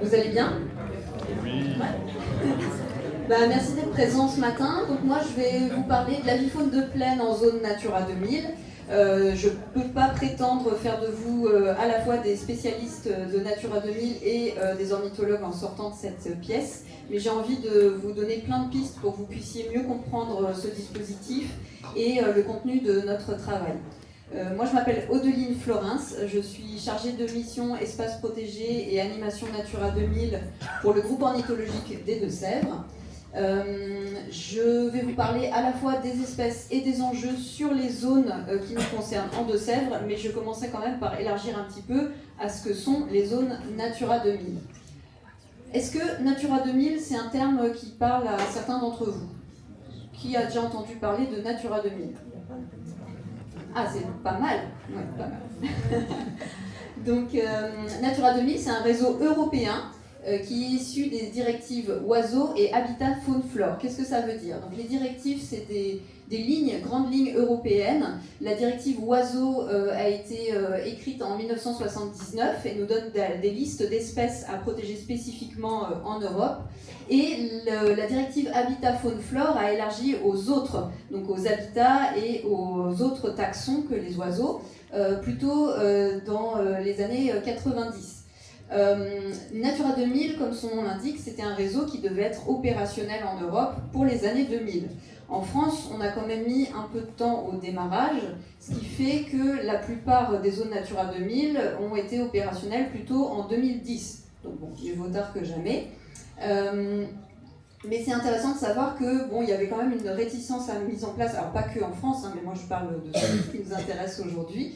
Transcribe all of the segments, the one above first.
Vous allez bien? Oui. Merci d'être présent ce matin. Donc moi je vais vous parler de l'avifaune de plaine en zone Natura 2000. Je ne peux pas prétendre faire de vous à la fois des spécialistes de Natura 2000 et des ornithologues en sortant de cette pièce, mais j'ai envie de vous donner plein de pistes pour que vous puissiez mieux comprendre ce dispositif et le contenu de notre travail. Moi je m'appelle Audeline Florens, je suis chargée de mission espace protégé et animation Natura 2000 pour le groupe ornithologique des Deux-Sèvres. Je vais vous parler à la fois des espèces et des enjeux sur les zones qui nous concernent en Deux-Sèvres, mais je commencerai quand même par élargir un petit peu à ce que sont les zones Natura 2000. Est-ce que Natura 2000 c'est un terme qui parle à certains d'entre vous? Qui a déjà entendu parler de Natura 2000? Ah, c'est pas mal. Ouais, pas mal. Donc, Natura 2000, c'est un réseau européen qui est issu des directives oiseaux et habitat faune-flore. Qu'est-ce que ça veut dire? Donc, les directives, c'est des lignes, grandes lignes européennes. La directive oiseaux a été écrite en 1979 et nous donne des listes d'espèces à protéger spécifiquement en Europe. Et la directive Habitat Faune-Flore a élargi aux autres, donc aux habitats et aux autres taxons que les oiseaux, plutôt dans les années 90. Natura 2000, comme son nom l'indique, c'était un réseau qui devait être opérationnel en Europe pour les années 2000. En France, on a quand même mis un peu de temps au démarrage, ce qui fait que la plupart des zones Natura 2000 ont été opérationnelles plutôt en 2010. Donc bon, mieux vaut tard que jamais. Mais c'est intéressant de savoir que il y avait quand même une réticence à la mise en place, alors pas que en France, mais moi je parle de ce qui nous intéresse aujourd'hui,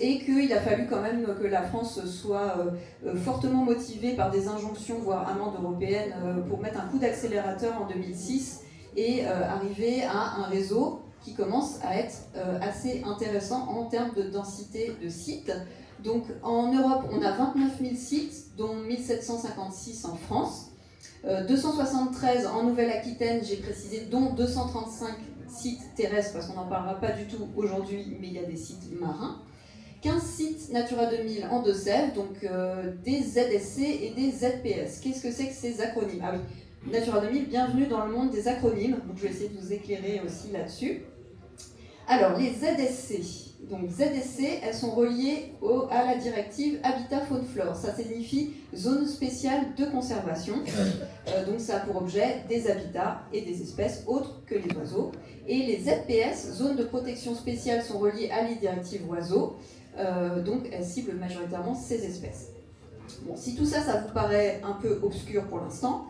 et qu'il a fallu quand même que la France soit fortement motivée par des injonctions, voire amendes européennes, pour mettre un coup d'accélérateur en 2006 et arriver à un réseau qui commence à être assez intéressant en termes de densité de sites. Donc en Europe, on a 29 000 sites, dont 1756 en France, 273 en Nouvelle-Aquitaine, j'ai précisé, dont 235 sites terrestres, parce qu'on n'en parlera pas du tout aujourd'hui, mais il y a des sites marins. 15 sites Natura 2000 en Deux-Sèvres, donc des ZSC et des ZPS. Qu'est-ce que c'est que ces acronymes? Ah oui, Natura 2000, bienvenue dans le monde des acronymes, donc je vais essayer de vous éclairer aussi là-dessus. Alors, les ZSC. Donc, ZSC, elles sont reliées à la directive Habitat Faune-Flore. Ça signifie zone spéciale de conservation. Donc, ça a pour objet des habitats et des espèces autres que les oiseaux. Et les ZPS, zones de protection spéciale, sont reliées à la directive oiseaux. Donc, elles ciblent majoritairement ces espèces. Bon, si tout ça, ça vous paraît un peu obscur pour l'instant,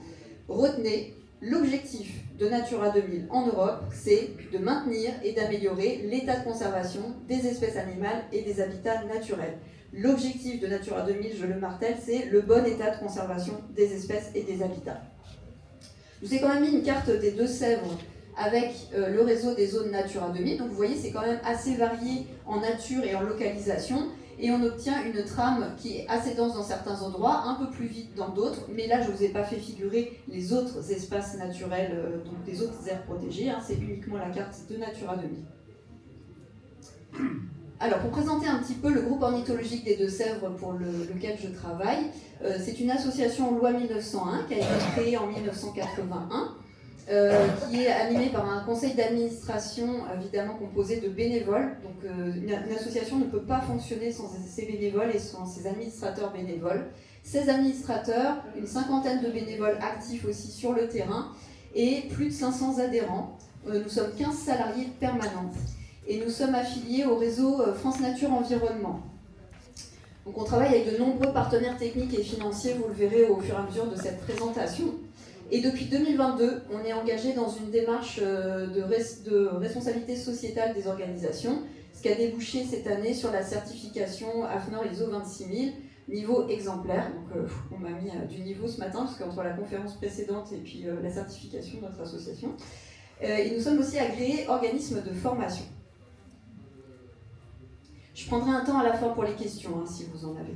retenez l'objectif de Natura 2000 en Europe, c'est de maintenir et d'améliorer l'état de conservation des espèces animales et des habitats naturels. L'objectif de Natura 2000, je le martèle, c'est le bon état de conservation des espèces et des habitats. Je vous ai quand même mis une carte des Deux-Sèvres avec le réseau des zones Natura 2000. Donc vous voyez, c'est quand même assez varié en nature et en localisation. Et on obtient une trame qui est assez dense dans certains endroits, un peu plus vite dans d'autres, mais là je ne vous ai pas fait figurer les autres espaces naturels, donc des autres aires protégées, c'est uniquement la carte de Natura 2000. Alors pour présenter un petit peu le groupe ornithologique des Deux-Sèvres pour lequel je travaille, c'est une association loi 1901 qui a été créée en 1981, qui est animée par un conseil d'administration évidemment composé de bénévoles. Donc une association ne peut pas fonctionner sans ses bénévoles et sans ses administrateurs bénévoles. 16 administrateurs, une cinquantaine de bénévoles actifs aussi sur le terrain et plus de 500 adhérents. Nous sommes 15 salariés permanents et nous sommes affiliés au réseau France Nature Environnement. Donc on travaille avec de nombreux partenaires techniques et financiers, vous le verrez au fur et à mesure de cette présentation. Et depuis 2022, on est engagé dans une démarche de responsabilité sociétale des organisations, ce qui a débouché cette année sur la certification AFNOR ISO 26000, niveau exemplaire. Donc on m'a mis du niveau ce matin, parce qu'entre la conférence précédente et puis la certification de notre association. Et nous sommes aussi agréés organismes de formation. Je prendrai un temps à la fin pour les questions, si vous en avez.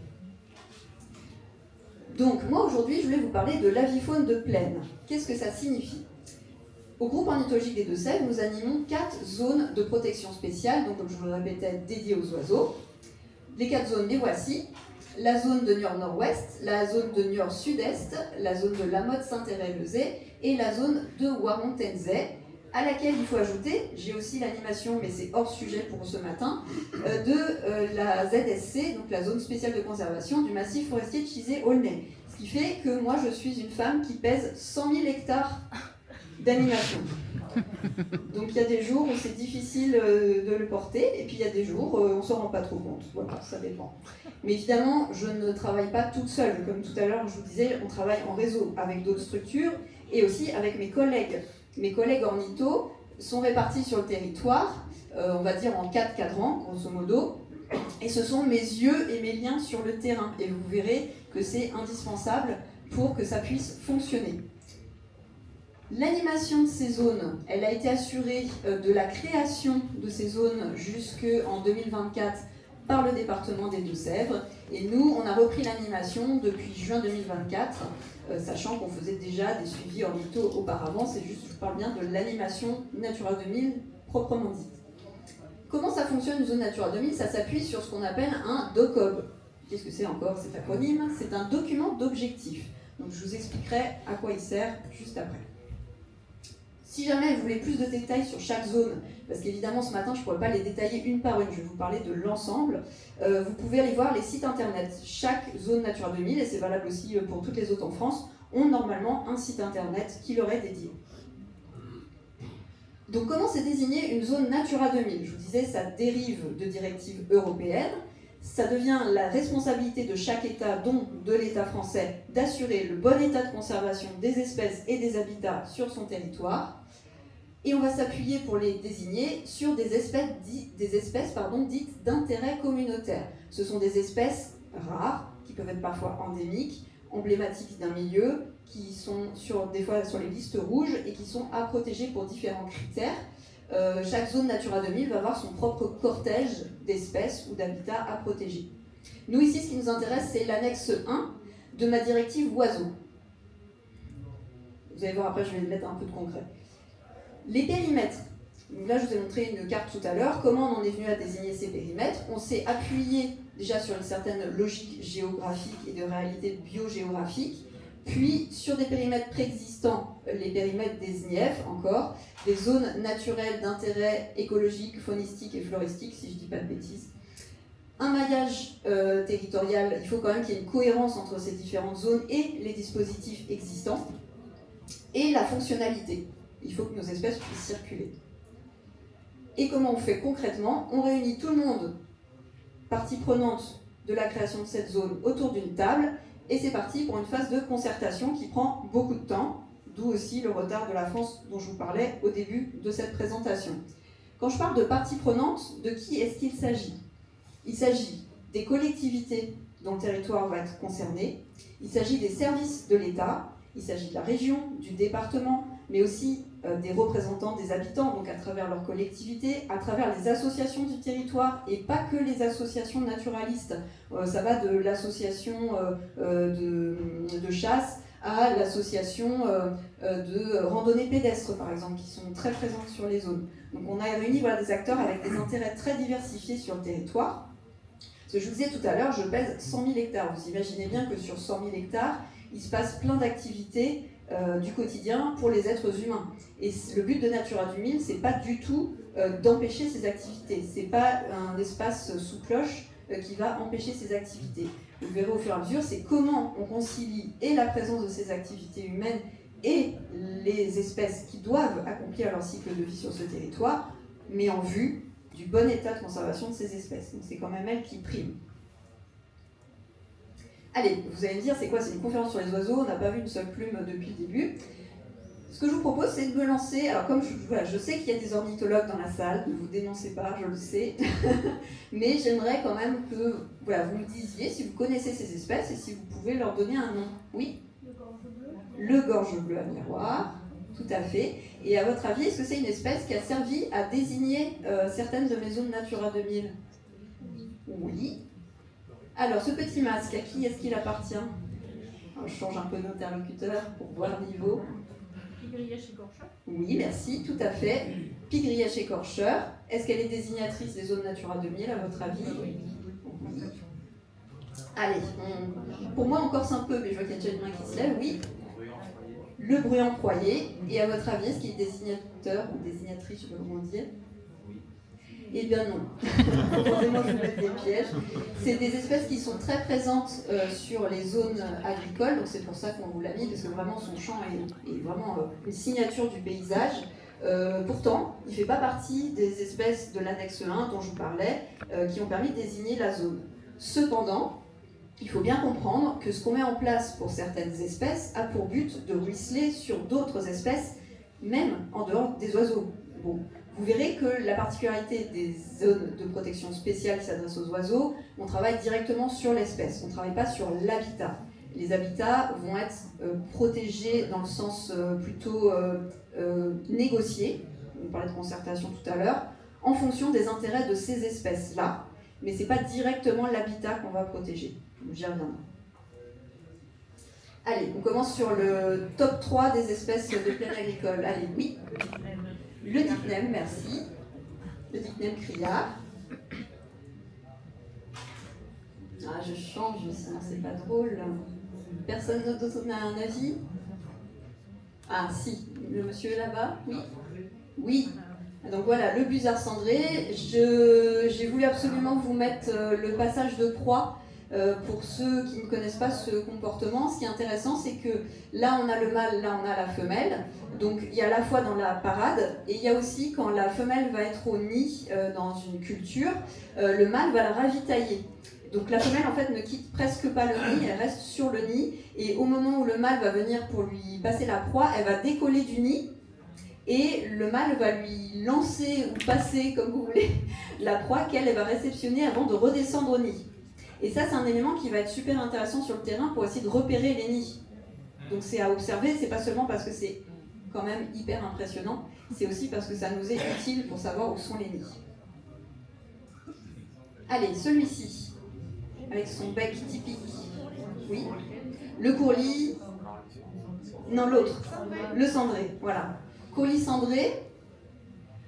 Donc, moi, aujourd'hui, je voulais vous parler de l'avifaune de plaine. Qu'est-ce que ça signifie? Au groupe ornithologique des Deux-Sèvres, nous animons 4 zones de protection spéciale, donc comme je vous le répétais, dédiées aux oiseaux. Les 4 zones, les voici. la zone de Niort-Nord-Ouest, la zone de Niort-Sud-Est, la zone de La Motte-Saint-Thérèse-Lezay et la zone de Waront-Tenzay, à laquelle il faut ajouter, j'ai aussi l'animation, mais c'est hors sujet pour ce matin, de la ZSC, donc la zone spéciale de conservation du massif forestier de Chizé-Aulnay. Ce qui fait que moi, je suis une femme qui pèse 100 000 hectares d'animation. Donc il y a des jours où c'est difficile de le porter, et puis il y a des jours où on ne s'en rend pas trop compte. Voilà, ça dépend. Mais évidemment, je ne travaille pas toute seule. Comme tout à l'heure, je vous disais, on travaille en réseau avec d'autres structures, et aussi avec mes collègues. Mes collègues ornithos sont répartis sur le territoire, on va dire en 4 cadrans, grosso modo, et ce sont mes yeux et mes liens sur le terrain. Et vous verrez que c'est indispensable pour que ça puisse fonctionner. L'animation de ces zones, elle a été assurée de la création de ces zones jusqu'en 2024 par le département des Deux-Sèvres. Et nous, on a repris l'animation depuis juin 2024, sachant qu'on faisait déjà des suivis ornithos auparavant. C'est juste, je parle bien de l'animation Natura 2000 proprement dite. Comment ça fonctionne une zone Natura 2000? Ça s'appuie sur ce qu'on appelle un DOCOB. Qu'est-ce que c'est encore cet acronyme? C'est un document d'objectifs. Donc je vous expliquerai à quoi il sert juste après. Si jamais vous voulez plus de détails sur chaque zone, parce qu'évidemment ce matin je ne pourrais pas les détailler une par une, je vais vous parler de l'ensemble, vous pouvez aller voir les sites internet. Chaque zone Natura 2000, et c'est valable aussi pour toutes les autres en France, ont normalement un site internet qui leur est dédié. Donc comment c'est désigné une zone Natura 2000? Je vous disais, ça dérive de directives européennes. Ça devient la responsabilité de chaque État, dont de l'État français, d'assurer le bon état de conservation des espèces et des habitats sur son territoire. Et on va s'appuyer pour les désigner sur des espèces dites d'intérêt communautaire. Ce sont des espèces rares, qui peuvent être parfois endémiques, emblématiques d'un milieu, qui sont des fois sur les listes rouges et qui sont à protéger pour différents critères. Chaque zone Natura 2000 va avoir son propre cortège d'espèces ou d'habitats à protéger. Nous ici, ce qui nous intéresse, c'est l'annexe 1 de ma directive oiseaux. Vous allez voir après, je vais mettre un peu de concret. Les périmètres. Donc là, je vous ai montré une carte tout à l'heure. Comment on en est venu à désigner ces périmètres? On s'est appuyé déjà sur une certaine logique géographique et de réalité biogéographique, puis sur des périmètres préexistants, les périmètres des ZNIEF encore, des zones naturelles d'intérêt écologique, faunistique et floristique, si je ne dis pas de bêtises. Un maillage territorial, il faut quand même qu'il y ait une cohérence entre ces différentes zones et les dispositifs existants. Et la fonctionnalité, il faut que nos espèces puissent circuler. Et comment on fait concrètement? On réunit tout le monde, partie prenante de la création de cette zone, autour d'une table, et c'est parti pour une phase de concertation qui prend beaucoup de temps, d'où aussi le retard de la France dont je vous parlais au début de cette présentation. Quand je parle de parties prenantes, de qui est-ce qu'il s'agit? Il s'agit des collectivités dont le territoire va être concerné, il s'agit des services de l'État, il s'agit de la région, du département, mais aussi des représentants des habitants, donc à travers leur collectivité, à travers les associations du territoire, et pas que les associations naturalistes. Ça va de l'association de chasse à l'association de randonnée pédestre, par exemple, qui sont très présentes sur les zones. Donc on a réuni des acteurs avec des intérêts très diversifiés sur le territoire. Parce que je vous disais tout à l'heure, je pèse 100 000 hectares. Vous imaginez bien que sur 100 000 hectares, il se passe plein d'activités du quotidien pour les êtres humains. Et le but de Natura 2000, c'est pas du tout d'empêcher ces activités. C'est pas un espace sous cloche qui va empêcher ces activités. Vous verrez au fur et à mesure, c'est comment on concilie et la présence de ces activités humaines et les espèces qui doivent accomplir leur cycle de vie sur ce territoire, mais en vue du bon état de conservation de ces espèces. Donc c'est quand même elles qui priment. Allez, vous allez me dire, c'est quoi? C'est une conférence sur les oiseaux, on n'a pas vu une seule plume depuis le début. Ce que je vous propose, c'est de me lancer. Alors, comme je sais qu'il y a des ornithologues dans la salle, ne vous dénoncez pas, je le sais. Mais j'aimerais quand même que vous me disiez si vous connaissez ces espèces et si vous pouvez leur donner un nom. Oui? Le gorge bleu. Le gorge bleu à miroir, tout à fait. Et à votre avis, est-ce que c'est une espèce qui a servi à désigner certaines de mes zones Natura 2000? Oui. Alors, ce petit masque, à qui est-ce qu'il appartient? Alors, je change un peu d'interlocuteur pour voir le niveau. Pygriache écorcheur. Oui, merci, tout à fait. Pygriache écorcheur. Est-ce qu'elle est désignatrice des zones Natura 2000, à votre avis? Oui. Allez, pour moi on corse un peu, mais je vois qu'il y a déjà une main qui se lève, oui. Le bruyant proyer, et à votre avis, est-ce qu'il est désignateur ou désignatrice, je ne sais pas comment dire? Eh bien non. Forcément, je vous mets des pièges. C'est des espèces qui sont très présentes sur les zones agricoles, donc c'est pour ça qu'on vous l'a mis, parce que vraiment son champ est vraiment une signature du paysage. Pourtant, il ne fait pas partie des espèces de l'annexe 1 dont je vous parlais, qui ont permis de désigner la zone. Cependant, il faut bien comprendre que ce qu'on met en place pour certaines espèces a pour but de ruisseler sur d'autres espèces, même en dehors des oiseaux. Bon. Vous verrez que la particularité des zones de protection spéciale qui s'adressent aux oiseaux, on travaille directement sur l'espèce, on ne travaille pas sur l'habitat. Les habitats vont être protégés dans le sens plutôt négocié, on parlait de concertation tout à l'heure, en fonction des intérêts de ces espèces-là, mais ce n'est pas directement l'habitat qu'on va protéger. J'y reviendrai. Allez, on commence sur le top 3 des espèces de plaine agricole. Allez, oui. Le dicnème, merci. Le dicnème criard. Ah, je change, sinon c'est pas drôle. Personne d'autre n'a un avis? Ah, si. Le monsieur est là-bas? Oui. Oui. Donc voilà, le busard cendré. J'ai voulu absolument vous mettre le passage de proie. Pour ceux qui ne connaissent pas ce comportement, ce qui est intéressant, c'est que là on a le mâle, là on a la femelle. Donc il y a à la fois dans la parade, et il y a aussi quand la femelle va être au nid dans une culture, le mâle va la ravitailler. Donc la femelle en fait ne quitte presque pas le nid, elle reste sur le nid, et au moment où le mâle va venir pour lui passer la proie, elle va décoller du nid, et le mâle va lui lancer ou passer, comme vous voulez, la proie qu'elle va réceptionner avant de redescendre au nid. Et ça, c'est un élément qui va être super intéressant sur le terrain pour essayer de repérer les nids. Donc c'est à observer, c'est pas seulement parce que c'est quand même hyper impressionnant, c'est aussi parce que ça nous est utile pour savoir où sont les nids. Allez, celui-ci, avec son bec typique. Oui. Le courlis. Non, l'autre. Le cendré, voilà. Courlis cendré.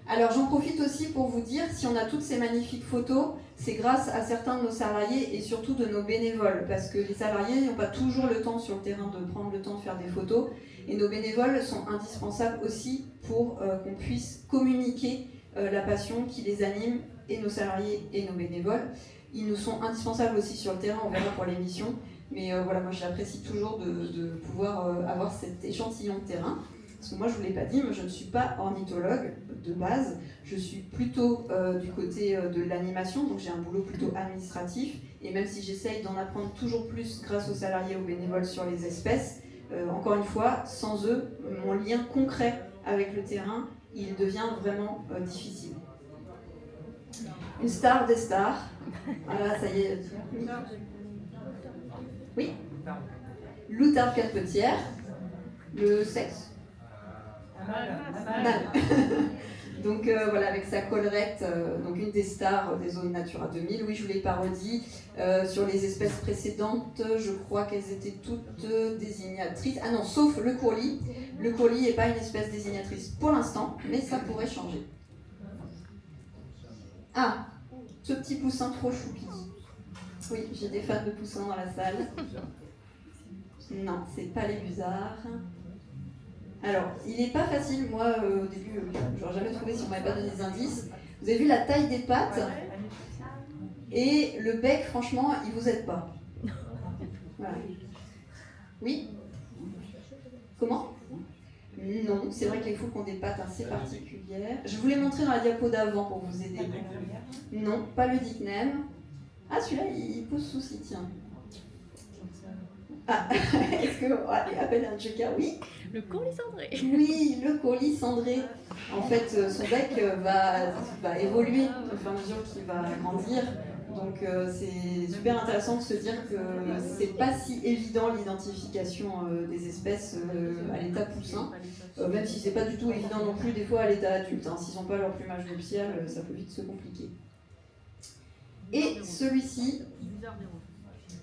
Alors j'en profite aussi pour vous dire, si on a toutes ces magnifiques photos, c'est grâce à certains de nos salariés et surtout de nos bénévoles, parce que les salariés n'ont pas toujours le temps sur le terrain de prendre le temps de faire des photos, et nos bénévoles sont indispensables aussi pour qu'on puisse communiquer la passion qui les anime, et nos salariés et nos bénévoles. Ils nous sont indispensables aussi sur le terrain, on verra pour l'émission, mais voilà, moi j'apprécie toujours de pouvoir avoir cet échantillon de terrain. Parce que moi, je ne vous l'ai pas dit, mais je ne suis pas ornithologue de base. Je suis plutôt du côté de l'animation, donc j'ai un boulot plutôt administratif. Et même si j'essaye d'en apprendre toujours plus grâce aux salariés et aux bénévoles sur les espèces, encore une fois, sans eux, mon lien concret avec le terrain, il devient vraiment difficile. Une star des stars. Voilà, ça y est. Oui. Loutarde capetière. Le sexe. Mâle. Donc voilà, avec sa collerette, donc une des stars des zones Natura 2000. Oui, je vous l'ai pas redit. Sur les espèces précédentes, je crois qu'elles étaient toutes désignatrices. Ah non, sauf le courlis. Le courlis n'est pas une espèce désignatrice pour l'instant, mais ça pourrait changer. Ah, ce petit poussin trop choupi. Oui, j'ai des fans de poussins dans la salle. Non, c'est pas les busards. Alors, il n'est pas facile, moi au début, je n'aurais jamais trouvé si on ne m'avait pas donné des indices. Vous avez vu la taille des pattes et le bec, franchement, il ne vous aide pas. Voilà. Oui? Comment? Non, c'est vrai que les fouques ont des pattes assez particulières. Je vous l'ai montré dans la diapo d'avant pour vous aider. Non, pas le dicnème. Ah, celui-là, il pose souci, tiens. Ah, est-ce que... Allez, appelle un joker, oui. Le courlis cendré. Oui, le courlis cendré. En fait, son bec va évoluer au fur et à mesure qu'il va grandir. Donc c'est super intéressant de se dire que c'est pas si évident l'identification des espèces à l'état poussin, même si c'est pas du tout évident non plus des fois à l'état adulte. Hein. S'ils n'ont pas leur plumage nuptial, ça peut vite se compliquer. Et celui-ci,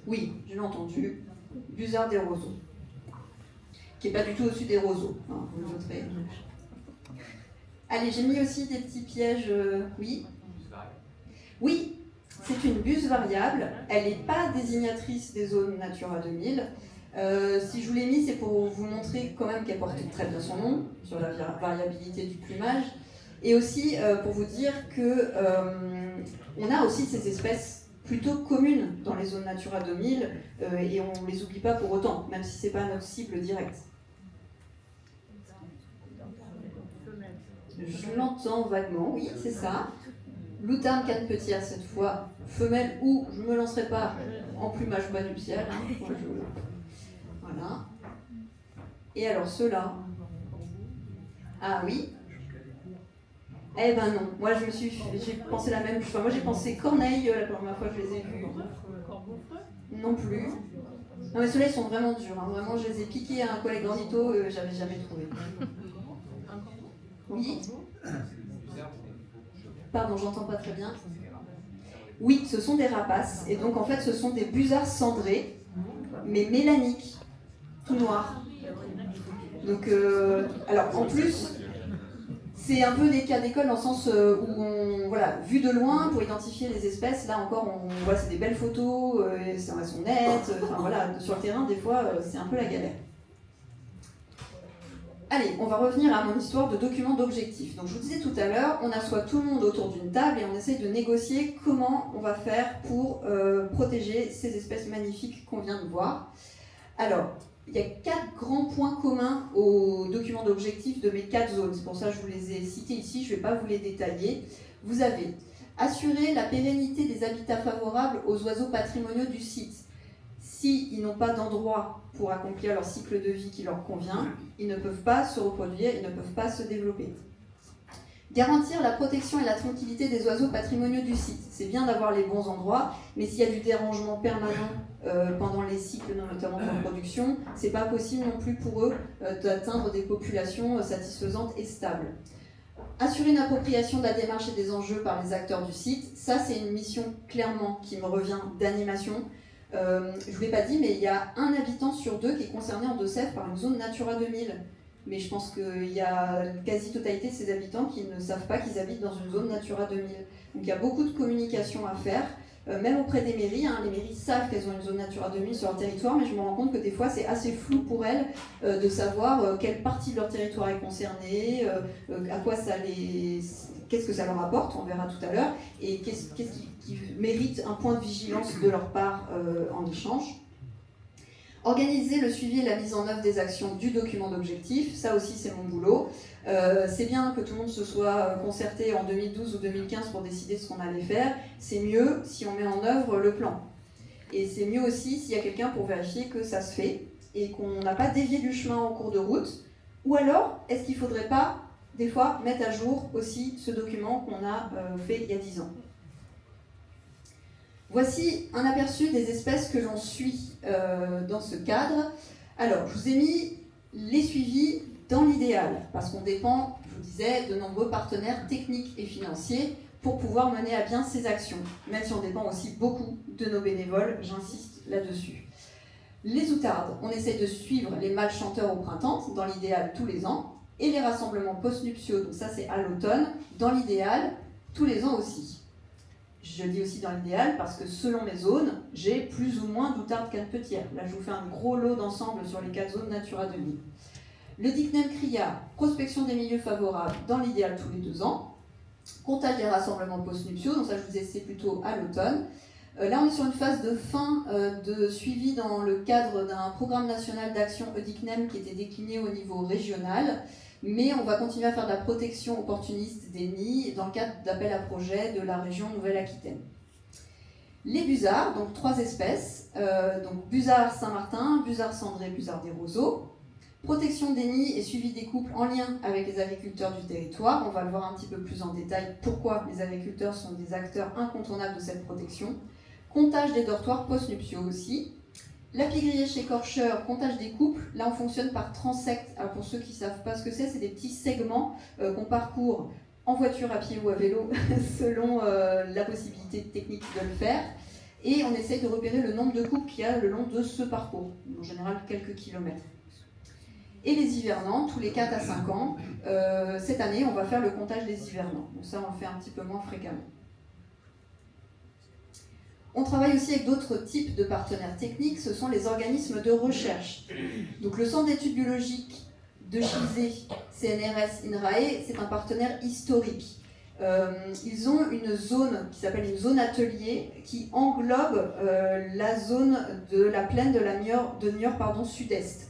oui, je l'ai entendu, Busard des roseaux, qui n'est pas du tout au-dessus des roseaux. Hein, vous le noterez. Allez, j'ai mis aussi des petits pièges, oui. Oui, C'est une buse variable, elle n'est pas désignatrice des zones Natura 2000. Si je vous l'ai mis, c'est pour vous montrer quand même qu'elle porte très bien son nom, sur la variabilité du plumage, et aussi pour vous dire que on a aussi ces espèces plutôt communes dans les zones Natura 2000, et on ne les oublie pas pour autant, même si ce n'est pas notre cible directe. Je l'entends vaguement, oui, c'est ça. Loutarne canepetière cette fois, femelle, ou je ne me lancerai pas en plumage bas nuptial. Hein. Voilà. Et alors ceux-là. Ah oui. Eh ben non. Moi j'ai pensé la même chose. Moi j'ai pensé corneille la première fois que je les ai vus. Non plus. Non mais ceux-là ils sont vraiment durs. Hein. Vraiment je les ai piqués à un collègue ornitho, j'avais jamais trouvé. Oui. Pardon, j'entends pas très bien. Oui, ce sont des rapaces. Et donc en fait ce sont des busards cendrés, mais mélaniques, tout noirs. Donc, alors en plus, c'est un peu des cas d'école dans le sens où voilà, vu de loin pour identifier les espèces, là encore, on voit c'est des belles photos, elles sont nettes. Enfin voilà, sur le terrain des fois c'est un peu la galère. Allez, on va revenir à mon histoire de document d'objectif. Donc je vous disais tout à l'heure, on assoit tout le monde autour d'une table et on essaye de négocier comment on va faire pour protéger ces espèces magnifiques qu'on vient de voir. Alors, il y a 4 grands points communs au document d'objectif de mes 4 zones. C'est pour ça que je vous les ai cités ici, je ne vais pas vous les détailler. Vous avez assurer la pérennité des habitats favorables aux oiseaux patrimoniaux du site. S'ils n'ont pas d'endroit pour accomplir leur cycle de vie qui leur convient, ils ne peuvent pas se reproduire, ils ne peuvent pas se développer. Garantir la protection et la tranquillité des oiseaux patrimoniaux du site. C'est bien d'avoir les bons endroits, mais s'il y a du dérangement permanent pendant les cycles, notamment de reproduction, c'est pas possible non plus pour eux d'atteindre des populations satisfaisantes et stables. Assurer une appropriation de la démarche et des enjeux par les acteurs du site, ça c'est une mission clairement qui me revient d'animation. Je ne vous l'ai pas dit, mais il y a un habitant sur 2 qui est concerné en Deux-Sèvres par une zone Natura 2000. Mais je pense qu'il y a une quasi-totalité de ces habitants qui ne savent pas qu'ils habitent dans une zone Natura 2000. Donc il y a beaucoup de communication à faire, même auprès des mairies. Hein. Les mairies savent qu'elles ont une zone Natura 2000 sur leur territoire, mais je me rends compte que des fois c'est assez flou pour elles de savoir quelle partie de leur territoire est concernée, à quoi ça les... qu'est-ce que ça leur apporte, on verra tout à l'heure, et qu'est-ce qui mérite un point de vigilance de leur part en échange. Organiser le suivi et la mise en œuvre des actions du document d'objectif, ça aussi c'est mon boulot. C'est bien que tout le monde se soit concerté en 2012 ou 2015 pour décider de ce qu'on allait faire. C'est mieux si on met en œuvre le plan. Et c'est mieux aussi s'il y a quelqu'un pour vérifier que ça se fait et qu'on n'a pas dévié du chemin en cours de route. Ou alors, est-ce qu'il ne faudrait pas, des fois, mettre à jour aussi ce document qu'on a fait il y a 10 ans ? Voici un aperçu des espèces que l'on suit dans ce cadre. Alors, je vous ai mis les suivis dans l'idéal, parce qu'on dépend, je vous disais, de nombreux partenaires techniques et financiers pour pouvoir mener à bien ces actions, même si on dépend aussi beaucoup de nos bénévoles, j'insiste là-dessus. Les outardes, on essaie de suivre les mâles chanteurs au printemps, dans l'idéal tous les ans, et les rassemblements post-nuptiaux, donc ça c'est à l'automne, dans l'idéal tous les ans aussi. Je le dis aussi dans l'idéal parce que selon mes zones, j'ai plus ou moins d'outardes canepetières. Là, je vous fais un gros lot d'ensemble sur les 4 zones Natura 2000. Le Dicnem cria, prospection des milieux favorables dans l'idéal tous les 2 ans. Comptage des rassemblements post-nuptiaux, donc ça je vous disais c'est plutôt à l'automne. Là, on est sur une phase de fin de suivi dans le cadre d'un programme national d'action EDICNEM qui était décliné au niveau régional. Mais on va continuer à faire de la protection opportuniste des nids dans le cadre d'appels à projets de la région Nouvelle-Aquitaine. Les busards, donc 3 espèces, donc busard Saint-Martin, busard cendré, busard des roseaux. Protection des nids et suivi des couples en lien avec les agriculteurs du territoire. On va le voir un petit peu plus en détail pourquoi les agriculteurs sont des acteurs incontournables de cette protection. Comptage des dortoirs post-nuptiaux aussi. La pie-grillée chez écorcheur, comptage des couples, là on fonctionne par transecte. Alors pour ceux qui ne savent pas ce que c'est des petits segments qu'on parcourt en voiture, à pied ou à vélo, selon la possibilité technique de le faire. Et on essaye de repérer le nombre de couples qu'il y a le long de ce parcours, en général quelques kilomètres. Et les hivernants, tous les 4 à 5 ans, cette année on va faire le comptage des hivernants. Donc ça on le fait un petit peu moins fréquemment. On travaille aussi avec d'autres types de partenaires techniques, ce sont les organismes de recherche. Donc le Centre d'études biologiques de Gizeh, CNRS INRAE, c'est un partenaire historique. Ils ont une zone qui s'appelle une zone atelier qui englobe la zone de la plaine de Niort sud-est.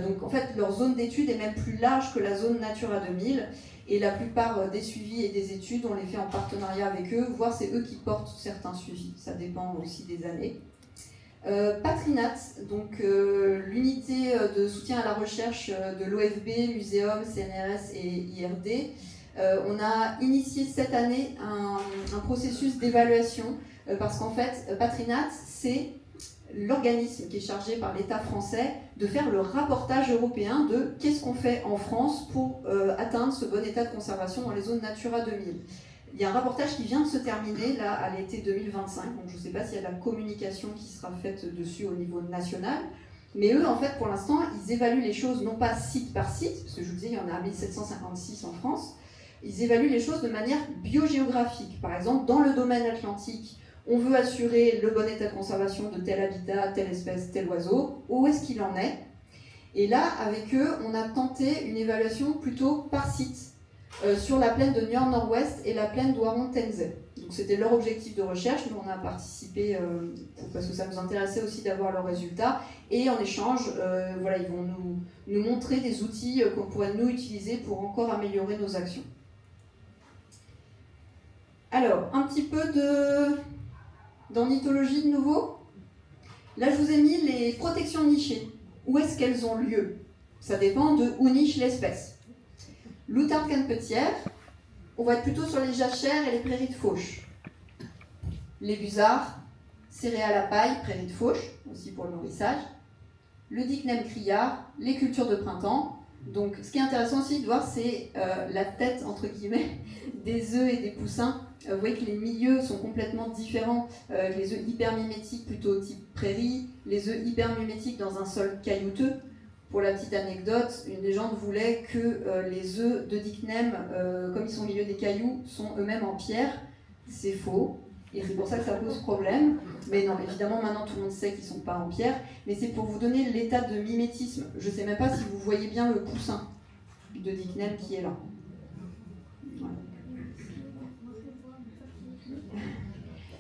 Donc en fait leur zone d'étude est même plus large que la zone Natura 2000 et la plupart des suivis et des études on les fait en partenariat avec eux, voire c'est eux qui portent certains suivis, ça dépend aussi des années. Patrinat, donc l'unité de soutien à la recherche de l'OFB, Muséum, CNRS et IRD. On a initié cette année un processus d'évaluation parce qu'en fait, Patrinat, c'est l'organisme qui est chargé par l'État français de faire le rapportage européen de qu'est-ce qu'on fait en France pour atteindre ce bon état de conservation dans les zones Natura 2000. Il y a un rapportage qui vient de se terminer là à l'été 2025, donc je ne sais pas s'il y a de la communication qui sera faite dessus au niveau national. Mais eux, en fait, pour l'instant, ils évaluent les choses non pas site par site, parce que je vous disais, il y en a 1756 en France, ils évaluent les choses de manière biogéographique. Par exemple, dans le domaine atlantique, on veut assurer le bon état de conservation de tel habitat, telle espèce, tel oiseau. Où est-ce qu'il en est? Et là, avec eux, on a tenté une évaluation plutôt par site, sur la plaine de Niort Nord-Ouest et la plaine d'Oiron-Tenzet. Donc c'était leur objectif de recherche, nous on a participé parce que ça nous intéressait aussi d'avoir leurs résultats. Et en échange, voilà, ils vont nous montrer des outils qu'on pourrait nous utiliser pour encore améliorer nos actions. Alors, un petit peu d'ornithologie de nouveau. Là, je vous ai mis les protections nichées. Où est-ce qu'elles ont lieu? Ça dépend de où niche l'espèce. L'outarde canepetière, on va être plutôt sur les jachères et les prairies de fauche. Les busards, céréales à paille, prairies de fauche, aussi pour le nourrissage. Le dicnème criard, les cultures de printemps. Donc, ce qui est intéressant aussi de voir, c'est la tête, entre guillemets, des œufs et des poussins. Vous voyez que les milieux sont complètement différents. Les œufs hypermimétiques plutôt type prairie, les œufs hypermimétiques dans un sol caillouteux. Pour la petite anecdote, une légende voulait que les œufs de dicnème, comme ils sont au milieu des cailloux, sont eux-mêmes en pierre. C'est faux. Et c'est pour ça que ça pose problème. Mais non, évidemment, maintenant tout le monde sait qu'ils ne sont pas en pierre. Mais c'est pour vous donner l'état de mimétisme. Je ne sais même pas si vous voyez bien le poussin de dicnème qui est là. Voilà.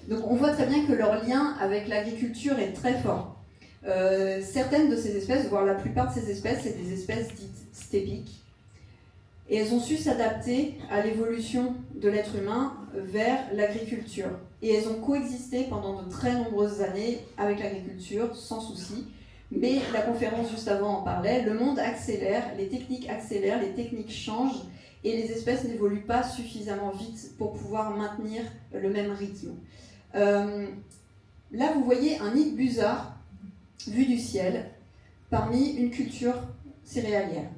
Donc on voit très bien que leur lien avec l'agriculture est très fort. Certaines de ces espèces, voire la plupart de ces espèces, c'est des espèces dites stépiques. Et elles ont su s'adapter à l'évolution de l'être humain vers l'agriculture. Et elles ont coexisté pendant de très nombreuses années avec l'agriculture, sans souci. Mais la conférence juste avant en parlait, le monde accélère, les techniques changent, et les espèces n'évoluent pas suffisamment vite pour pouvoir maintenir le même rythme. Là, vous voyez un nid de busard vu du ciel parmi une culture céréalière.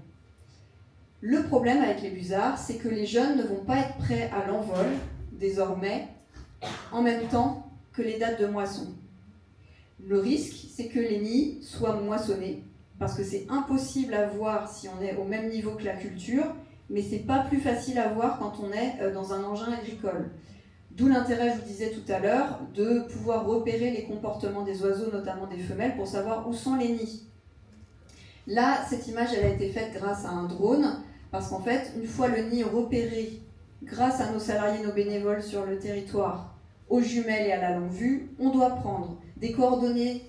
Le problème avec les busards, c'est que les jeunes ne vont pas être prêts à l'envol, désormais, en même temps que les dates de moisson. Le risque, c'est que les nids soient moissonnés, parce que c'est impossible à voir si on est au même niveau que la culture, mais c'est pas plus facile à voir quand on est dans un engin agricole. D'où l'intérêt, je vous disais tout à l'heure, de pouvoir repérer les comportements des oiseaux, notamment des femelles, pour savoir où sont les nids. Là, cette image, elle a été faite grâce à un drone, parce qu'en fait, une fois le nid repéré, grâce à nos salariés, nos bénévoles sur le territoire, aux jumelles et à la longue vue, on doit prendre des coordonnées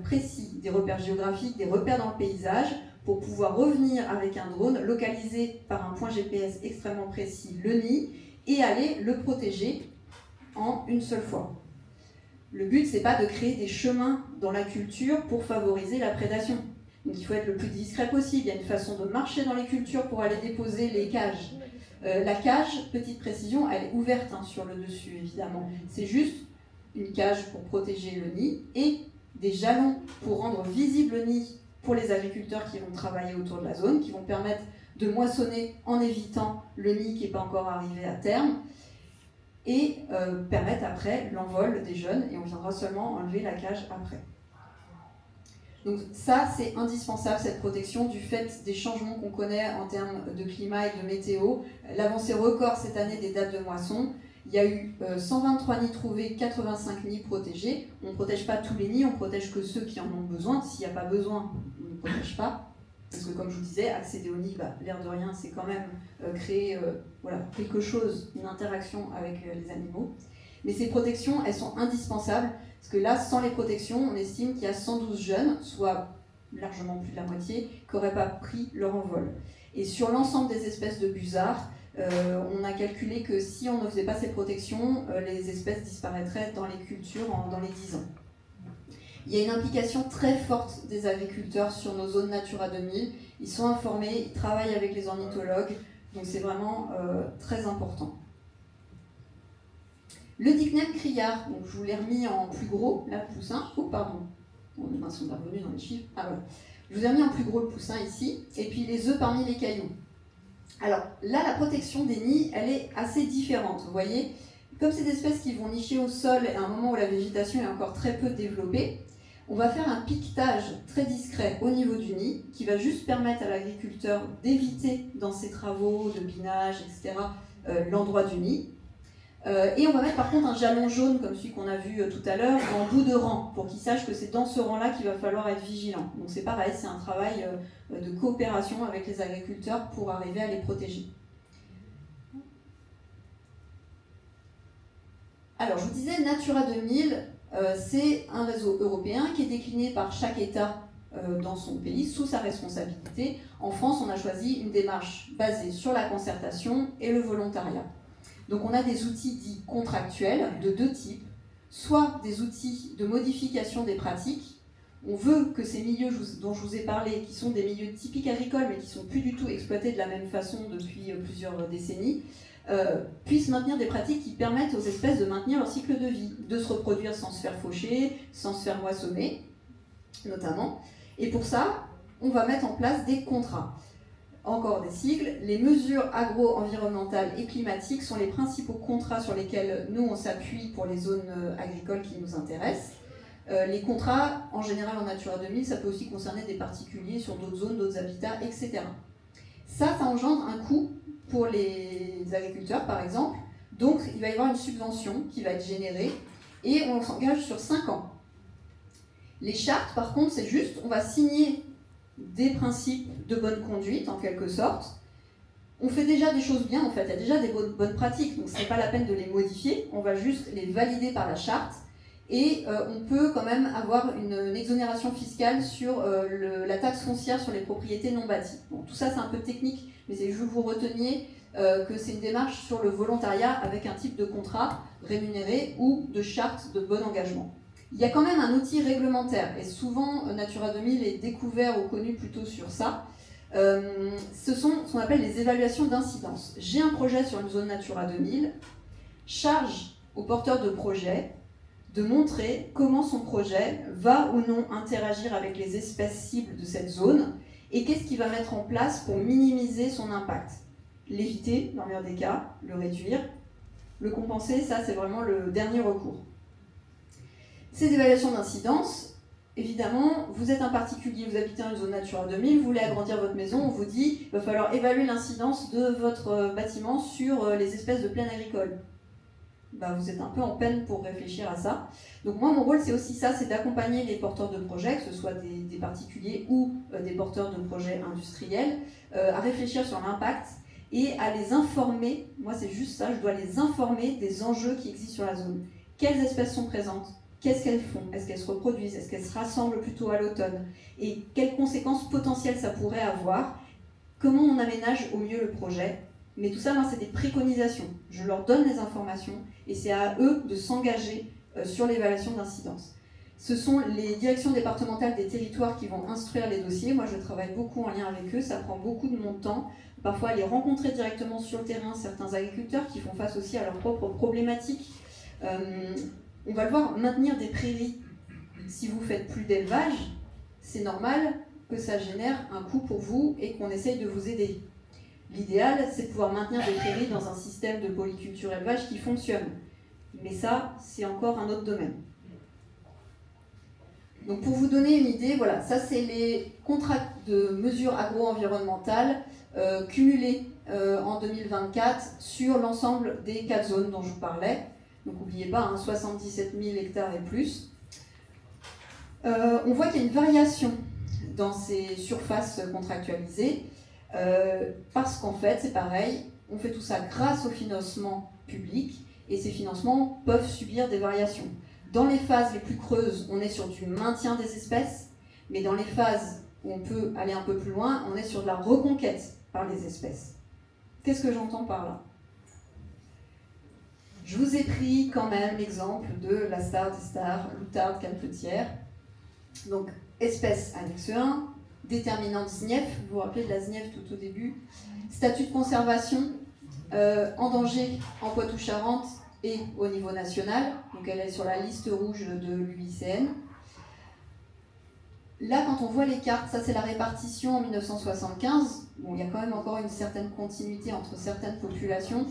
précis, des repères géographiques, des repères dans le paysage, pour pouvoir revenir avec un drone, localiser par un point GPS extrêmement précis le nid, et aller le protéger en une seule fois. Le but, c'est pas de créer des chemins dans la culture pour favoriser la prédation. Donc il faut être le plus discret possible. Il y a une façon de marcher dans les cultures pour aller déposer les cages. La cage, petite précision, elle est ouverte sur le dessus, évidemment. C'est juste une cage pour protéger le nid et des jalons pour rendre visible le nid pour les agriculteurs qui vont travailler autour de la zone, qui vont permettre de moissonner en évitant le nid qui n'est pas encore arrivé à terme et permettre après l'envol des jeunes, et on viendra seulement enlever la cage après. Donc ça, c'est indispensable, cette protection, du fait des changements qu'on connaît en termes de climat et de météo. L'avancée record cette année des dates de moisson, Il y a eu 123 nids trouvés, 85 nids protégés. On ne protège pas tous les nids, on protège que ceux qui en ont besoin. S'il n'y a pas besoin, on ne protège pas. Parce que comme je vous disais, accéder au nid, l'air de rien, c'est quand même créer quelque chose, une interaction avec les animaux. Mais ces protections, elles sont indispensables. Parce que là, sans les protections, on estime qu'il y a 112 jeunes, soit largement plus de la moitié, qui n'auraient pas pris leur envol. Et sur l'ensemble des espèces de busards, on a calculé que si on ne faisait pas ces protections, les espèces disparaîtraient dans les cultures dans les 10 ans. Il y a une implication très forte des agriculteurs sur nos zones Natura 2000. Ils sont informés, ils travaillent avec les ornithologues, donc c'est vraiment très important. Le Dicnème criard, donc je vous l'ai remis en plus gros, là le poussin, oh pardon, on est revenu dans les chiffres, ah voilà. Je vous ai remis en plus gros le poussin ici, et puis les œufs parmi les cailloux. Alors là, la protection des nids, elle est assez différente, vous voyez. Comme c'est des espèces qui vont nicher au sol à un moment où la végétation est encore très peu développée, on va faire un piquetage très discret au niveau du nid, qui va juste permettre à l'agriculteur d'éviter dans ses travaux de binage, etc., l'endroit du nid. Et on va mettre par contre un jalon jaune, comme celui qu'on a vu tout à l'heure, en bout de rang, pour qu'il sache que c'est dans ce rang-là qu'il va falloir être vigilant. Donc c'est pareil, c'est un travail de coopération avec les agriculteurs pour arriver à les protéger. Alors je vous disais, Natura 2000, c'est un réseau européen qui est décliné par chaque État dans son pays, sous sa responsabilité. En France, on a choisi une démarche basée sur la concertation et le volontariat. Donc on a des outils dits contractuels de deux types, soit des outils de modification des pratiques. On veut que ces milieux dont je vous ai parlé, qui sont des milieux typiques agricoles, mais qui ne sont plus du tout exploités de la même façon depuis plusieurs décennies, puissent maintenir des pratiques qui permettent aux espèces de maintenir leur cycle de vie, de se reproduire sans se faire faucher, sans se faire moissonner, notamment. Et pour ça, on va mettre en place des contrats. Encore des sigles, les mesures agro-environnementales et climatiques sont les principaux contrats sur lesquels nous on s'appuie pour les zones agricoles qui nous intéressent. Les contrats, en général en Natura 2000, ça peut aussi concerner des particuliers sur d'autres zones, d'autres habitats, etc. Ça engendre un coût pour les agriculteurs par exemple, donc il va y avoir une subvention qui va être générée et on s'engage sur 5 ans. Les chartes par contre c'est juste, on va signer des principes de bonne conduite, en quelque sorte. On fait déjà des choses bien, en fait, il y a déjà des bonnes pratiques, donc ce n'est pas la peine de les modifier, on va juste les valider par la charte, et on peut quand même avoir une exonération fiscale sur la taxe foncière sur les propriétés non bâties. Bon, tout ça c'est un peu technique, mais c'est juste que vous reteniez que c'est une démarche sur le volontariat avec un type de contrat rémunéré ou de charte de bon engagement. Il y a quand même un outil réglementaire, et souvent Natura 2000 est découvert ou connu plutôt sur ça. Ce sont ce qu'on appelle les évaluations d'incidence. J'ai un projet sur une zone Natura 2000, charge aux porteurs de projet de montrer comment son projet va ou non interagir avec les espèces cibles de cette zone, et qu'est-ce qu'il va mettre en place pour minimiser son impact. L'éviter, dans le meilleur des cas, le réduire, le compenser, ça c'est vraiment le dernier recours. Ces évaluations d'incidence, évidemment, vous êtes un particulier, vous habitez dans une zone Natura 2000, vous voulez agrandir votre maison, on vous dit qu'il va falloir évaluer l'incidence de votre bâtiment sur les espèces de plaine agricole. Vous êtes un peu en peine pour réfléchir à ça. Donc moi, mon rôle, c'est aussi ça, c'est d'accompagner les porteurs de projets, que ce soit des particuliers ou des porteurs de projets industriels, à réfléchir sur l'impact et à les informer. Moi, c'est juste ça, je dois les informer des enjeux qui existent sur la zone. Quelles espèces sont présentes ? Qu'est-ce qu'elles font? Est-ce qu'elles se reproduisent? Est-ce qu'elles se rassemblent plutôt à l'automne? Et quelles conséquences potentielles ça pourrait avoir? Comment on aménage au mieux le projet? Mais tout ça, c'est des préconisations. Je leur donne les informations et c'est à eux de s'engager sur l'évaluation d'incidence. Ce sont les directions départementales des territoires qui vont instruire les dossiers. Moi, je travaille beaucoup en lien avec eux. Ça prend beaucoup de mon temps. Parfois, aller rencontrer directement sur le terrain certains agriculteurs qui font face aussi à leurs propres problématiques. On va le voir, maintenir des prairies, si vous faites plus d'élevage, c'est normal que ça génère un coût pour vous et qu'on essaye de vous aider. L'idéal, c'est de pouvoir maintenir des prairies dans un système de polyculture élevage qui fonctionne. Mais ça, c'est encore un autre domaine. Donc pour vous donner une idée, voilà, ça c'est les contrats de mesures agro-environnementales cumulé en 2024 sur l'ensemble des 4 zones dont je vous parlais. Donc n'oubliez pas, 77 000 hectares et plus. On voit qu'il y a une variation dans ces surfaces contractualisées, parce qu'en fait, c'est pareil, on fait tout ça grâce au financement public, et ces financements peuvent subir des variations. Dans les phases les plus creuses, on est sur du maintien des espèces, mais dans les phases où on peut aller un peu plus loin, on est sur de la reconquête par les espèces. Qu'est-ce que j'entends par là ? Je vous ai pris quand même l'exemple de la star des stars, l'outarde calpetière. Donc, espèce annexe 1, déterminante SNIEF, vous vous rappelez de la SNIEF tout au début, statut de conservation, en danger en Poitou-Charentes et au niveau national, donc elle est sur la liste rouge de l'UICN. Là, quand on voit les cartes, ça c'est la répartition en 1975. Bon, il y a quand même encore une certaine continuité entre certaines populations.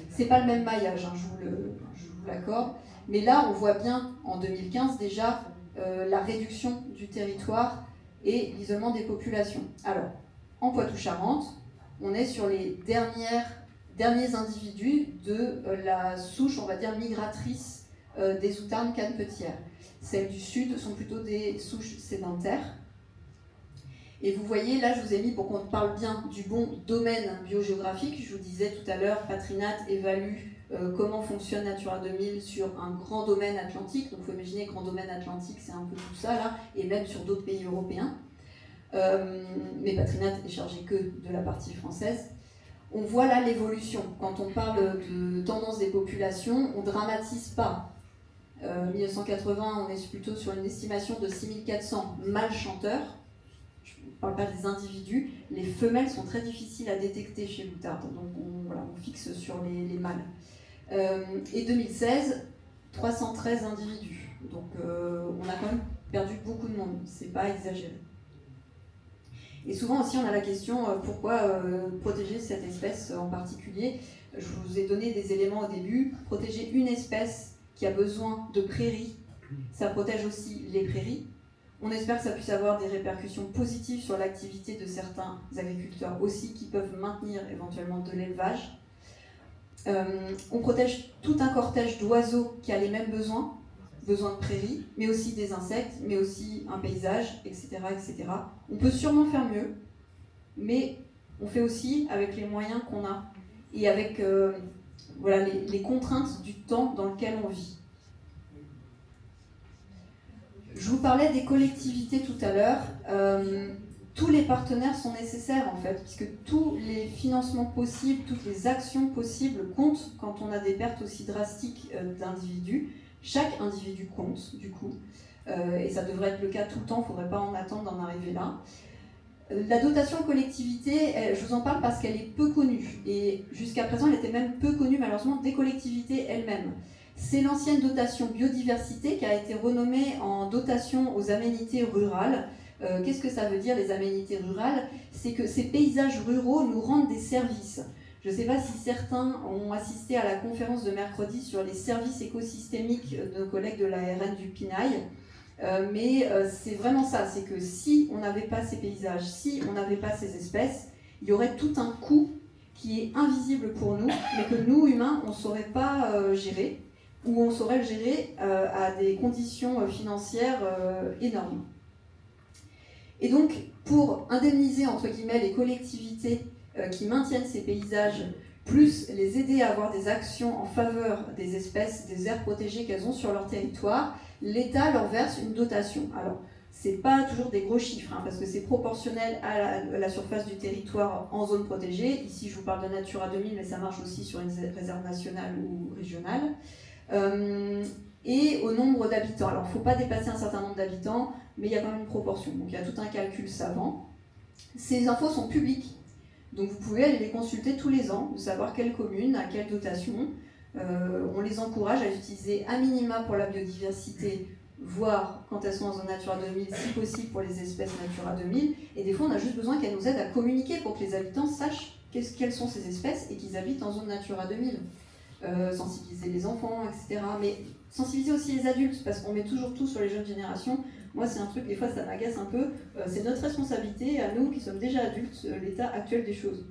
C'est pas le même maillage, hein, je vous l'accorde. Mais là, on voit bien en 2015 déjà la réduction du territoire et l'isolement des populations. Alors, en Poitou-Charentes, on est sur les derniers individus de la souche, on va dire, migratrice des outardes canepetières. Celles du sud sont plutôt des souches sédentaires. Et vous voyez, là, je vous ai mis pour qu'on parle bien du bon domaine biogéographique. Je vous disais tout à l'heure, Patrinat évalue comment fonctionne Natura 2000 sur un grand domaine atlantique. Donc, il faut imaginer grand domaine atlantique, c'est un peu tout ça, là, et même sur d'autres pays européens. Mais Patrinat est chargé que de la partie française. On voit là l'évolution. Quand on parle de tendance des populations, on ne dramatise pas. 1980, on est plutôt sur une estimation de 6400 mâles chanteurs. Je ne parle pas des individus. Les femelles sont très difficiles à détecter chez l'outarde, donc on fixe sur les mâles. Et 2016, 313 individus. Donc on a quand même perdu beaucoup de monde, c'est pas exagéré. Et souvent aussi on a la question pourquoi protéger cette espèce en particulier. Je vous ai donné des éléments au début. Protéger une espèce qui a besoin de prairies, ça protège aussi les prairies. On espère que ça puisse avoir des répercussions positives sur l'activité de certains agriculteurs aussi qui peuvent maintenir éventuellement de l'élevage. On protège tout un cortège d'oiseaux qui a les mêmes besoins de prairies, mais aussi des insectes, mais aussi un paysage, etc., etc. On peut sûrement faire mieux, mais on fait aussi avec les moyens qu'on a et avec les contraintes du temps dans lequel on vit. Je vous parlais des collectivités tout à l'heure. Tous les partenaires sont nécessaires en fait, puisque tous les financements possibles, toutes les actions possibles comptent quand on a des pertes aussi drastiques d'individus. Chaque individu compte du coup, et ça devrait être le cas tout le temps, il ne faudrait pas en attendre d'en arriver là. La dotation collectivité, je vous en parle parce qu'elle est peu connue, et jusqu'à présent elle était même peu connue malheureusement des collectivités elles-mêmes. C'est l'ancienne dotation biodiversité qui a été renommée en dotation aux aménités rurales. Qu'est-ce que ça veut dire les aménités rurales ? C'est que ces paysages ruraux nous rendent des services. Je ne sais pas si certains ont assisté à la conférence de mercredi sur les services écosystémiques de nos collègues de l'ARN du Pinail. Mais c'est vraiment ça, c'est que si on n'avait pas ces paysages, si on n'avait pas ces espèces, il y aurait tout un coût qui est invisible pour nous, mais que nous, humains, on ne saurait pas gérer, ou on saurait le gérer à des conditions financières énormes. Et donc, pour indemniser, entre guillemets, les collectivités qui maintiennent ces paysages, plus les aider à avoir des actions en faveur des espèces, des aires protégées qu'elles ont sur leur territoire, l'État leur verse une dotation. Alors, ce n'est pas toujours des gros chiffres, parce que c'est proportionnel à la surface du territoire en zone protégée. Ici, je vous parle de Natura 2000, mais ça marche aussi sur une réserve nationale ou régionale. Et au nombre d'habitants. Alors, il ne faut pas dépasser un certain nombre d'habitants, mais il y a quand même une proportion. Donc, il y a tout un calcul savant. Ces infos sont publiques. Donc, vous pouvez aller les consulter tous les ans, de savoir quelle commune, à quelle dotation. On les encourage à utiliser à minima pour la biodiversité, voire quand elles sont en zone Natura 2000, si possible pour les espèces Natura 2000. Et des fois, on a juste besoin qu'elles nous aident à communiquer pour que les habitants sachent quelles sont ces espèces et qu'ils habitent en zone Natura 2000. Sensibiliser les enfants, etc. Mais sensibiliser aussi les adultes, parce qu'on met toujours tout sur les jeunes générations. Moi, c'est un truc, des fois, ça m'agace un peu. C'est notre responsabilité, à nous qui sommes déjà adultes, l'état actuel des choses.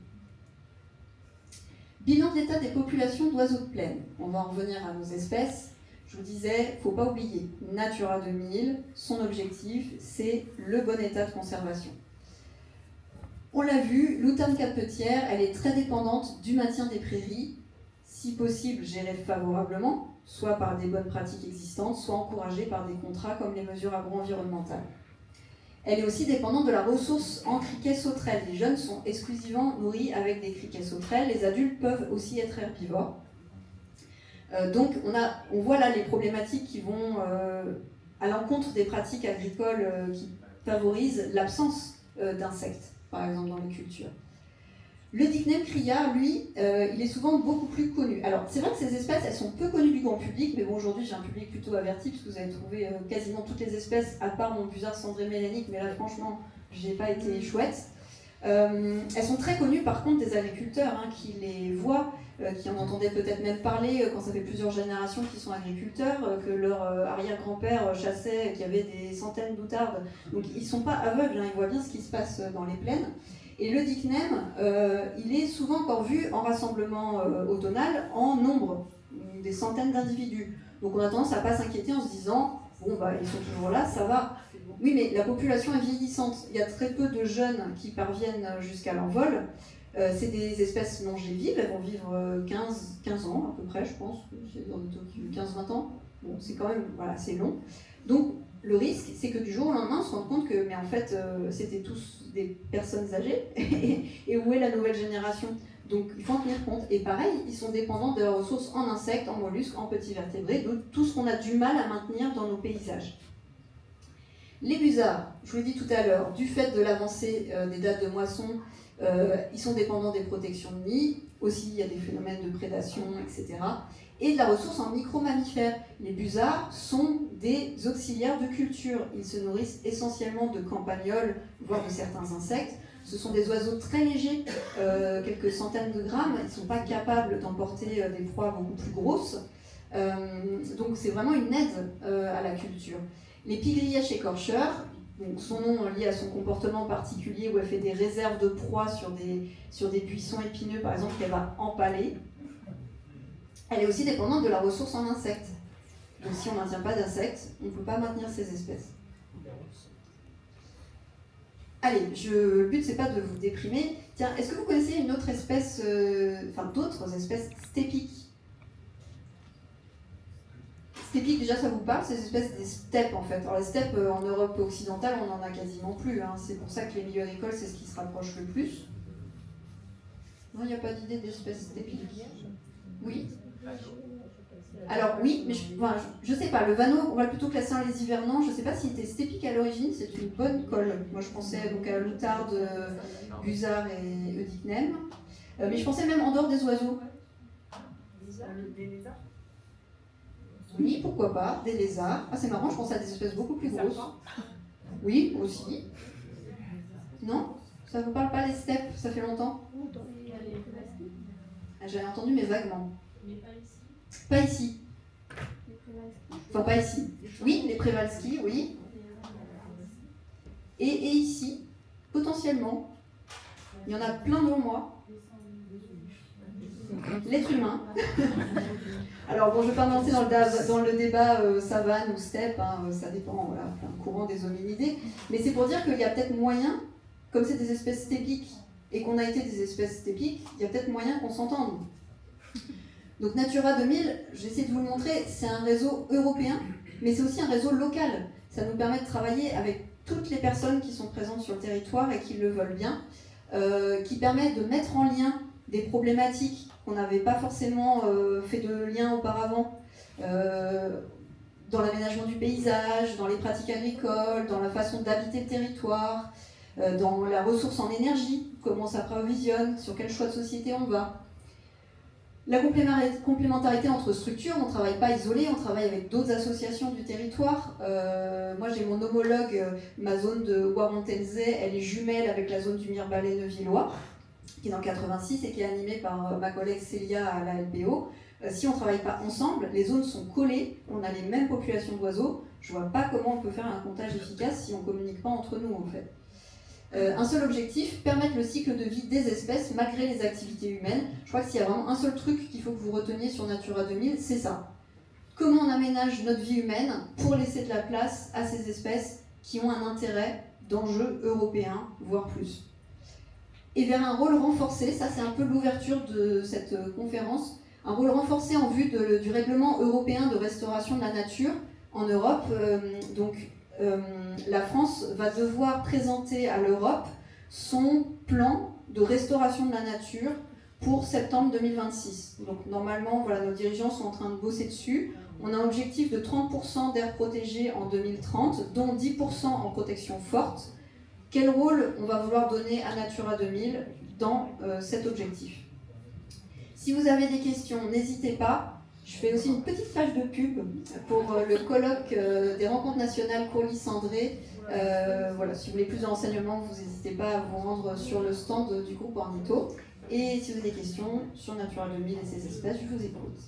Bilan de l'état des populations d'oiseaux de plaine. On va en revenir à nos espèces. Je vous disais, il ne faut pas oublier, Natura 2000, son objectif, c'est le bon état de conservation. On l'a vu, l'outane capetière, elle est très dépendante du maintien des prairies, si possible gérée favorablement, soit par des bonnes pratiques existantes, soit encouragée par des contrats comme les mesures agro-environnementales. Elle est aussi dépendante de la ressource en criquets sauterelles. Les jeunes sont exclusivement nourris avec des criquets sauterelles, les adultes peuvent aussi être herbivores. Donc on voit là les problématiques qui vont à l'encontre des pratiques agricoles qui favorisent l'absence d'insectes, par exemple dans les cultures. Le Dicneum criard, lui, il est souvent beaucoup plus connu. Alors c'est vrai que ces espèces, elles sont peu connues du grand public, mais bon, aujourd'hui j'ai un public plutôt averti, puisque vous avez trouvé quasiment toutes les espèces, à part mon busard cendré mélénique, mais là franchement, j'ai pas été chouette. Elles sont très connues par contre des agriculteurs qui les voient, qui en entendaient peut-être même parler quand ça fait plusieurs générations qu'ils sont agriculteurs, que leur arrière-grand-père chassait, qu'il y avait des centaines d'outardes. Donc ils ne sont pas aveugles, ils voient bien ce qui se passe dans les plaines. Et le Dicneum, il est souvent encore vu en rassemblement automnal en nombre, des centaines d'individus. Donc on a tendance à ne pas s'inquiéter en se disant, bon bah ils sont toujours là, ça va. Oui, mais la population est vieillissante. Il y a très peu de jeunes qui parviennent jusqu'à l'envol. C'est des espèces longévives, elles vont vivre 15 ans à peu près, je pense. C'est dans des taux qui 15-20 ans. Bon, c'est quand même c'est long. Donc le risque, c'est que du jour au lendemain, on se rende compte que, mais en fait, c'était tous des personnes âgées. Et où est la nouvelle génération? Donc il faut en tenir compte. Et pareil, ils sont dépendants de leurs ressources en insectes, en mollusques, en petits vertébrés, donc tout ce qu'on a du mal à maintenir dans nos paysages. Les busards, je vous l'ai dit tout à l'heure, du fait de l'avancée des dates de moisson, ils sont dépendants des protections de nids, aussi il y a des phénomènes de prédation, etc. Et de la ressource en micro-mammifères. Les busards sont des auxiliaires de culture. Ils se nourrissent essentiellement de campagnols, voire de certains insectes. Ce sont des oiseaux très légers, quelques centaines de grammes. Ils ne sont pas capables d'emporter des proies beaucoup plus grosses. Donc c'est vraiment une aide à la culture. Les pygrièches écorcheurs, donc son nom lié à son comportement particulier où elle fait des réserves de proies sur des buissons épineux, par exemple, qu'elle va empaler. Elle est aussi dépendante de la ressource en insectes. Donc si on ne maintient pas d'insectes, on ne peut pas maintenir ces espèces. Allez, le but c'est pas de vous déprimer. Tiens, est-ce que vous connaissez une autre espèce, d'autres espèces stépiques? Stépiques, déjà ça vous parle, c'est des espèces des steppes en fait. Alors les steppes en Europe occidentale, on n'en a quasiment plus. C'est pour ça que les milieux agricoles, c'est ce qui se rapproche le plus. Non, il n'y a pas d'idée d'espèces stépiques. Oui. Alors oui, mais je sais pas, le vanneau, on va le plutôt classer dans les hivernants. Je sais pas s'il était stépique à l'origine, c'est une bonne colle. Moi je pensais donc à l'outarde, busard et Dicneum. Mais je pensais même en dehors des oiseaux. Des lézards? Oui, pourquoi pas, des lézards. Ah c'est marrant, je pensais à des espèces beaucoup plus grosses. Oui, aussi. Non? Ça vous parle pas les steppes? Ça fait longtemps? J'avais entendu mais vaguement. Mais pas ici. Pas ici. Les Przewalski. Enfin pas ici. Oui, les Przewalski, oui. Et ici, potentiellement, il y en a plein devant moi. L'être humain. Alors bon, je ne vais pas me lancer dans le débat savane ou steppe, ça dépend, un courant des hominidés. Mais c'est pour dire qu'il y a peut-être moyen, comme c'est des espèces stépiques, et qu'on a été des espèces stépiques, il y a peut-être moyen qu'on s'entende. Donc Natura 2000, j'essaie de vous le montrer, c'est un réseau européen, mais c'est aussi un réseau local. Ça nous permet de travailler avec toutes les personnes qui sont présentes sur le territoire et qui le veulent bien, qui permet de mettre en lien des problématiques qu'on n'avait pas forcément fait de lien auparavant, dans l'aménagement du paysage, dans les pratiques agricoles, dans la façon d'habiter le territoire, dans la ressource en énergie, comment on s'approvisionne, sur quel choix de société on va. La complémentarité entre structures, on ne travaille pas isolé, on travaille avec d'autres associations du territoire. Moi j'ai mon homologue, ma zone de Ouaront-Tenze, elle est jumelle avec la zone du Mirebalais-Neuvillois, qui est dans le 86 et qui est animée par ma collègue Célia à la LPO. Si on ne travaille pas ensemble, les zones sont collées, on a les mêmes populations d'oiseaux, je ne vois pas comment on peut faire un comptage efficace si on ne communique pas entre nous en fait. Un seul objectif, permettre le cycle de vie des espèces malgré les activités humaines. Je crois que s'il y a vraiment un seul truc qu'il faut que vous reteniez sur Natura 2000, c'est ça. Comment on aménage notre vie humaine pour laisser de la place à ces espèces qui ont un intérêt d'enjeux européens, voire plus. Et vers un rôle renforcé, ça c'est un peu l'ouverture de cette conférence, un rôle renforcé en vue du règlement européen de restauration de la nature en Europe. La France va devoir présenter à l'Europe son plan de restauration de la nature pour septembre 2026. Donc normalement, voilà, nos dirigeants sont en train de bosser dessus. On a un objectif de 30% d'aires protégées en 2030, dont 10% en protection forte. Quel rôle on va vouloir donner à Natura 2000 dans cet objectif? Si vous avez des questions, n'hésitez pas. Je fais aussi une petite page de pub pour le colloque des rencontres nationales Courlis-Cendré. Voilà, si vous voulez plus de renseignements, vous n'hésitez pas à vous rendre sur le stand du groupe Ornitho. Et si vous avez des questions sur Natura 2000 et ses espèces, je vous écoute.